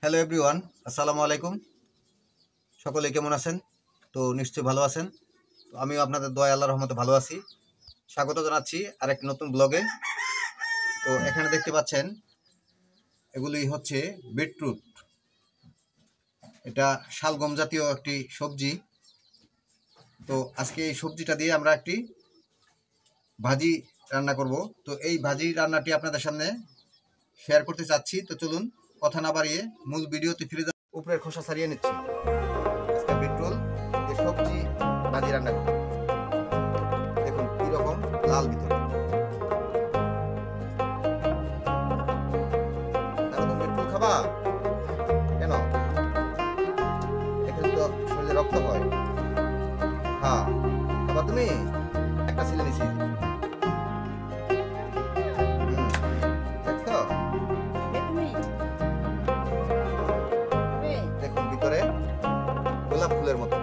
Hello everyone, আসসালামু আলাইকুম। সকলে কেমন আছেন? তো নিশ্চয়ই ভালো আছেন। তো আমিও আপনাদের দয়া আল্লাহর রহমতে ভালো আছি। স্বাগত জানাচ্ছি আরেকটি নতুন ব্লগে। তো এখানে দেখতে পাচ্ছেন এগুলি হচ্ছে বিটরুট। এটা শালগম জাতীয় একটি সবজি। তো আজকে এই সবজিটা দিয়ে আমরা একটি ভাজি রান্না করব। তো এই ভাজি রান্নাটি আপনাদের সামনে শেয়ার করতে চাচ্ছি। তো চলুন কথা না বাড়িয়ে মূল ভিডিওতে ফিরে যান। উপরের খোসা ছাড়িয়ে নিচ্ছি। আজকে বিটরুট দিয়ে সবজি ভাজি রান্না করব। দেখুন কিরকম লাল ভিতরে। দেখো তুমি বিটরুট খাবা কেন? এখানে তো শরীরে রক্ত হয়। হ্যাঁ, খাবা তুমি? একটা ছিলে নিছি। দেখছো? দেখুন ভিতরে গোলাপ ফুলের মতো।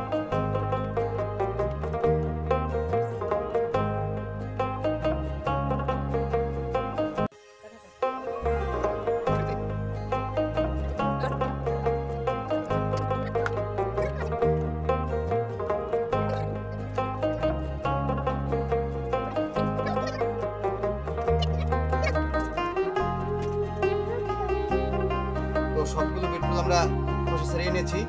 তো সবগুলো বিটরুট আমরা খোসা ছাড়িয়ে নিয়েছি।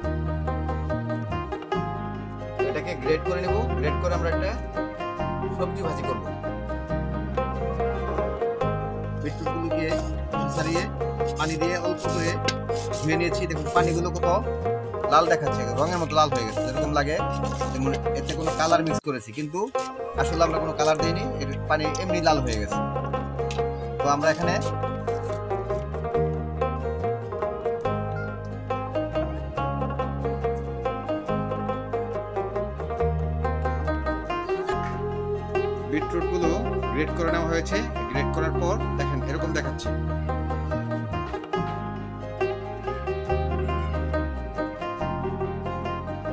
এটাকে গ্রেড করে নেব। গ্রেড করে আমরা একটা সবজি ভাজি করব। বিটরুটগুলোকে খোসা ছাড়িয়ে পানি দিয়ে অল্প করে ধুয়ে নিয়েছি। দেখুন পানিগুলো কত লাল দেখাচ্ছে, রঙের মতো লাল হয়ে গেছে, যেরকম লাগে যেমন এতে কোনো কালার মিক্স করেছি, কিন্তু আসলে আমরা কোনো কালার দিইনি। এর পানি এমনি লাল হয়ে গেছে। তো আমরা এখানে বিটরুটগুলো গ্রেড করে নেওয়া হয়েছে। গ্রেড করার পর দেখেন এরকম দেখাচ্ছে।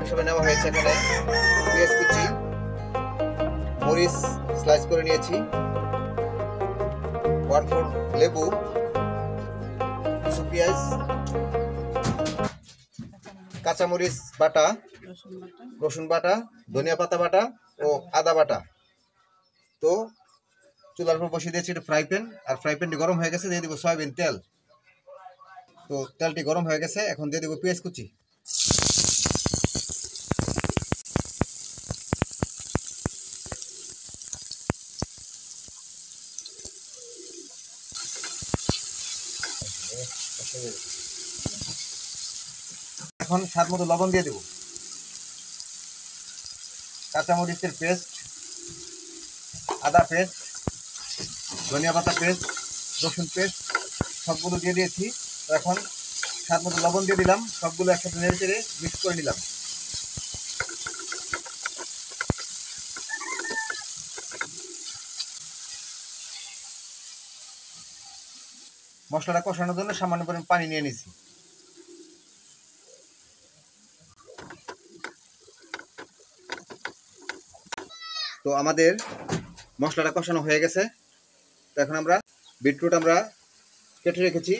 এসবে নেওয়া হয়েছে এখানে পেঁয়াজ কুচি, মরিচ স্লাইস করে নিয়েছি, 1/4 লেবু, কিছু পেঁয়াজ, কাঁচামরিচ বাটা, রসুন বাটা, ধনিয়া পাতা বাটা ও আদা বাটা। তো চুলার উপর বসিয়ে দিয়েছি একটা ফ্রাই প্যান, আর ফ্রাই প্যানটি গরম হয়ে গেছে, দিয়ে দিব সয়াবিন তেল। তো তেলটি গরম হয়ে গেছে, এখন দিয়ে দিব পেঁয়াজ কুচি। এখন স্বাদ মতো লবণ দিয়ে দেব, কাঁচামরিচের পেস্ট, আদা পেস্ট, ধনিয়া পাতা পেস্ট, রসুন পেস্ট সবগুলো দিয়ে দিয়েছি। তো এখন স্বাদ মতো লবণ দিয়ে দিলাম, সবগুলো একসাথে নেড়ে চেড়ে মিক্স করে নিলাম। মশলাটা কষানোর জন্য সামান্য পরিমাণ পানি নিয়ে নিছি। তো আমাদের মশলাটা কষানো হয়ে গেছে। তো এখন আমরা বিটরুট আমরা কেটে রেখেছি,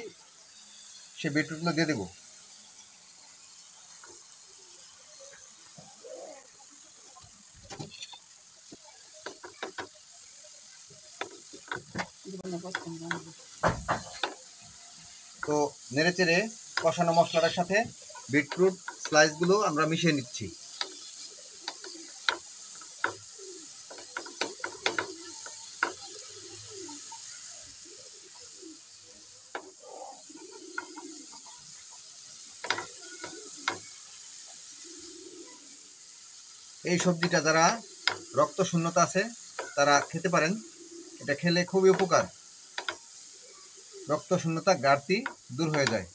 সেই বিটরুটগুলো দিয়ে দেবো। তো নেড়ে চেড়ে কষানো মশলাটার সাথে বিটরুট স্লাইসগুলো আমরা মিশিয়ে নিচ্ছি। এই সবজিটা যারা রক্ত শূন্যতা আছে তারা খেতে পারেন। এটা খেলে খুবই উপকার, রক্ত শূন্যতা ঘাটতি দূর হয়ে যায়।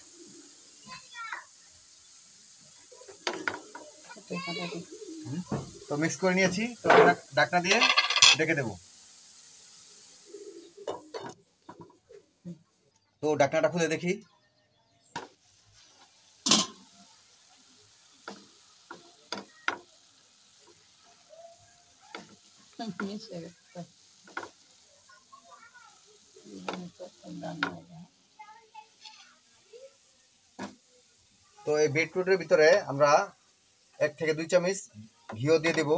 তো মিক্স করে নিয়েছি। তো ঢাকনা দিয়ে ঢেকে দেব। তো ঢাকনাটা খুলে দেখি। তো এই বিটরুটের ভিতরে আমরা 1 থেকে 2 চামচ ঘিও দিয়ে দেব।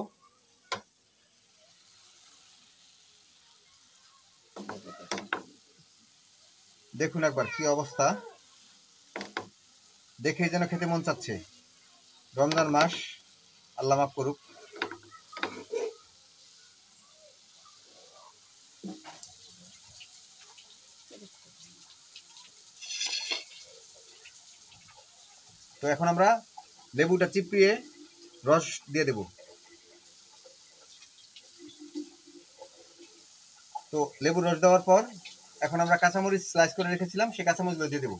দেখুন একবার কি অবস্থা, দেখেই যেন খেতে মন চাচ্ছে। রমজান মাস, আল্লাহ মাফ করুক। তো এখন আমরা লেবুটা চিপিয়ে রস দিয়ে দেব। তো লেবুর রস দেওয়ার পর এখন আমরা কাঁচামরিচ স্লাইস করে রেখেছিলাম, সেই কাঁচামরিচগুলো দিয়ে দেব।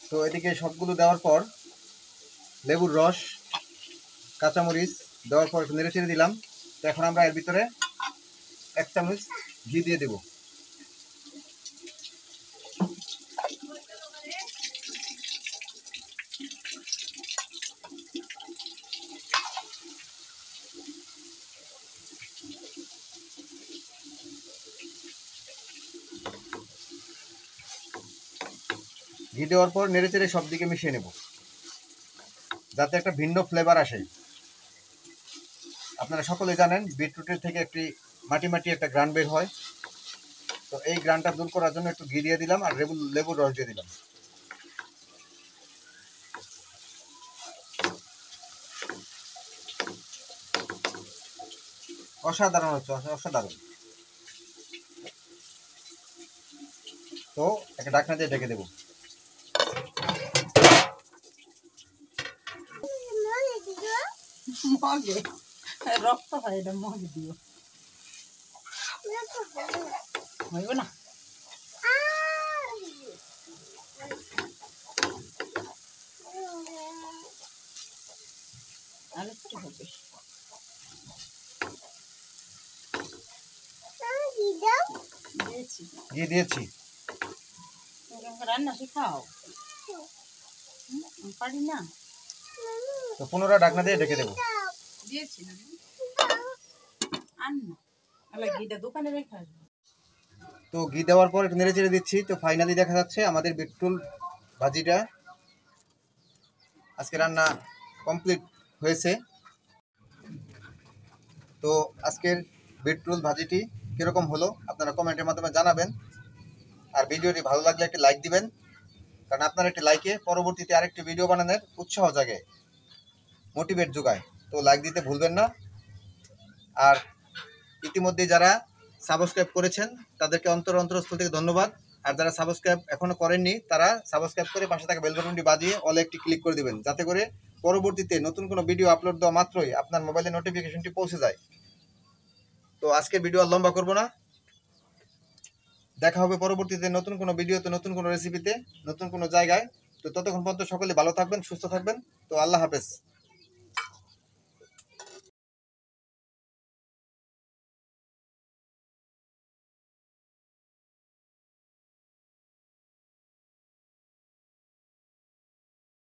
তো এদিকে সবগুলো দেওয়ার পর লেবুর রস, কাঁচামরিচ দেওয়ার পর একটু নেড়ে চেড়ে দিলাম। তো এখন আমরা এর ভিতরে 1 চামচ ঘি দিয়ে দেব। ঘি দেওয়ার পর নেড়ে চেড়ে সব দিকে মিশিয়ে নেব, যাতে একটা ভিন্ন ফ্লেভার আসে। আপনারা সকলেই জানেন বিটরুটের থেকে একটি মাটি মাটি একটা গ্রান বের হয়। তো এই গ্রানটা দূর করার জন্য একটু ঘি দিয়ে দিলাম আর লেবুর রস দিয়ে দিলাম। অসাধারণ হচ্ছে, অসাধারণ। তো একটা ঢাকনা দিয়ে ঢেকে দেবো। মগে রক্ত হয়, এটা মগে দিও, হইব না? আর একটু হবে। ঘি দিয়েছি। রান্না শেখাও, পারি না। তো পুনরায় ঢাকনা দিয়ে ঢেকে দেবো। দিয়েছি না, আন না, আলা ঘিটা দোকানে রেখে আসবো। তো ঘি দেওয়ার পর একটু নেড়ে চেড়ে দিচ্ছি। তো ফাইনালি দেখা যাচ্ছে আমাদের বিটরুট ভাজিটা আজকে রান্না কমপ্লিট হয়েছে। তো আজকের বিটরুট ভাজিটি কীরকম হলো আপনারা কমেন্টের মাধ্যমে জানাবেন। আর ভিডিওটি ভালো লাগলে একটি লাইক দিবেন, কারণ আপনার একটি লাইকে পরবর্তীতে আরেকটি ভিডিও বানানোর উৎসাহ জাগে, মোটিভেট যোগায়। তো লাইক দিতে ভুলবেন না। আর ইতিমধ্যে যারা সাবস্ক্রাইব করেছেন তাদেরকে অন্তরস্থল থেকে ধন্যবাদ। আর যারা সাবস্ক্রাইব এখনও করেননি তারা সাবস্ক্রাইব করে পাশে থাকা বেল বাটনটি বাজিয়ে অলে একটি ক্লিক করে দিবেন, যাতে করে পরবর্তীতে নতুন কোনো ভিডিও আপলোড দেওয়া মাত্রই আপনার মোবাইলে নোটিফিকেশনটি পৌঁছে যায়। তো আজকের ভিডিও আর লম্বা করব না, দেখা হবে পরবর্তীতে নতুন কোনো ভিডিওতে, নতুন কোনো রেসিপিতে, নতুন কোনো জায়গায়। তো ততক্ষণ পর্যন্ত সকলে ভালো থাকবেন, সুস্থ থাকবেন। তো আল্লাহ হাফেজ।